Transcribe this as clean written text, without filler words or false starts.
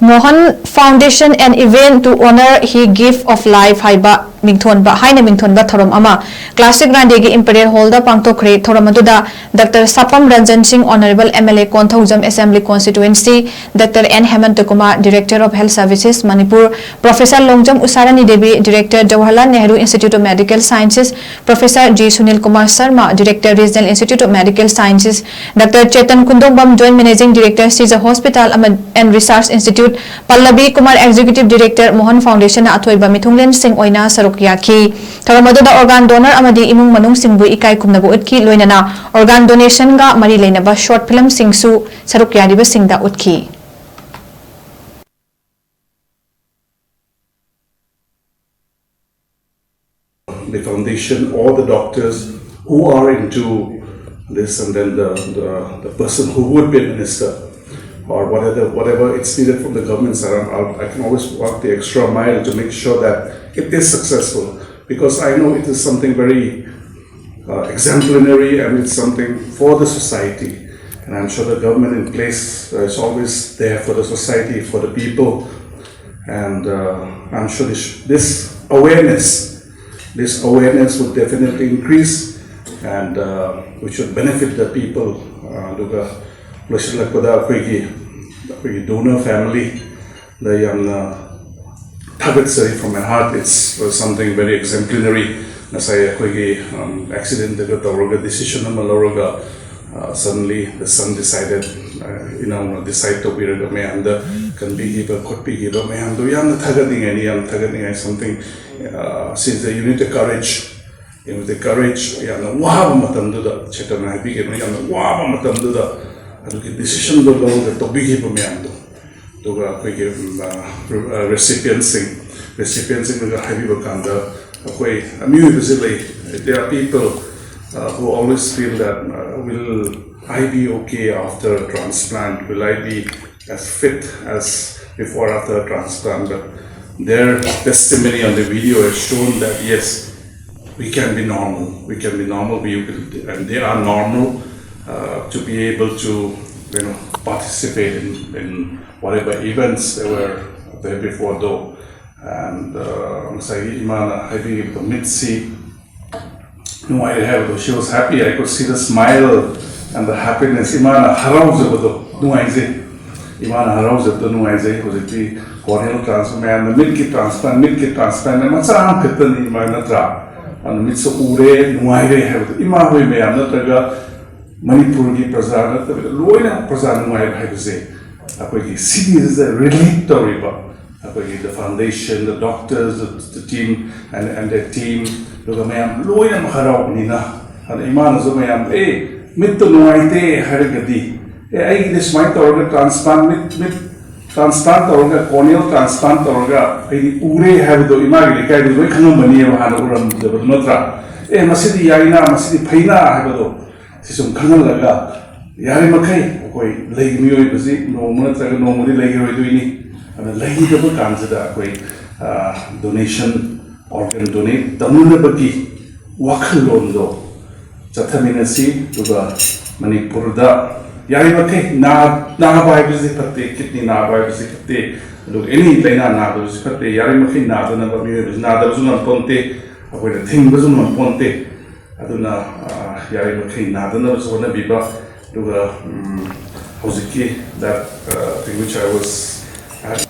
Mohan Foundation an event to honor his gift of life Haina Mingthonba Thouram ama Classic Grande Imperial Hall da PANGTHOKKHRE Thouram aduda Dr. Sapam Ranjan Singh Honorable MLA Konthaujam Assembly Constituency Dr. N. Hemantokuma Director of Health Services Manipur Professor Longjam Usarani Devi Director Jawaharlal Nehru Institute of Medical Sciences Professor G. Sunil Kumar Sharma Director Regional Institute of Medical Sciences Dr. Chetan Kundongbam Joint Managing Director Caesar Hospital and Research Institute Pallavi Kumar Executive Director Mohan Foundation Athoiba Mithunglen Singh Oina Sarukyaki Thoramaduda organ donor amadi imung manung singbu ikai kumnabu utki loinana organ donation ga mari leinaba short film singsu sarukyariba singda utki the foundation or the doctors who are into this, and then the person who would be a minister or whatever it's needed from the government side. I can always walk the extra mile to make sure that it is successful, because I know it is something very exemplary and it's something for the society, and I'm sure the government in place is always there for the society, for the people, and I'm sure this awareness would definitely increase, and we should benefit the people. The donor family, the target from my heart, it's something very exemplary. Accident decision suddenly the son decided decide to be a man can be could be something since the unit of courage. The courage, decision to big recipients there are people who always feel that will I be okay after transplant? Will I be as fit as before after transplant? But their testimony on the video has shown that yes, we can be normal. We can be normal. And they are normal. To be able to participate in whatever events they were there before though, and she was happy. I could see the smile and the happiness. Corneal transplant, the mid-kit transplant, and Manipur ki Prasana, Loina Prasana, I say, cities relief story. The foundation, the doctors, the team, and their team, Loina Maharao Nina, and Iman Zomayam, Mitto Noite, Harigadi, this might order transplant, transplant orga, corneal transplant orga, Ure have the Imari, the Wikanumani of Hanaguram, the Notra, Masidi Yaina, Masidi Paina, Habado. Sisum Kanalaga, Yarimakai, Lake Mui, no normally Lake Reduini, and the Lake of the Kanzada, donation, organ donate, Tamunabaki, Wakalondo, Chataminasi to the Manipurda, Yarimakai, Nabai Visipate, Kitni Nabai Visipate, look any Lena Nadu Visipate, Yarimaki Nada, Nada Zuna Ponte, where the thing was on Ponte. Aduna Yarimakai Nadana was one of Biba to the Hosiki that thing which I was at.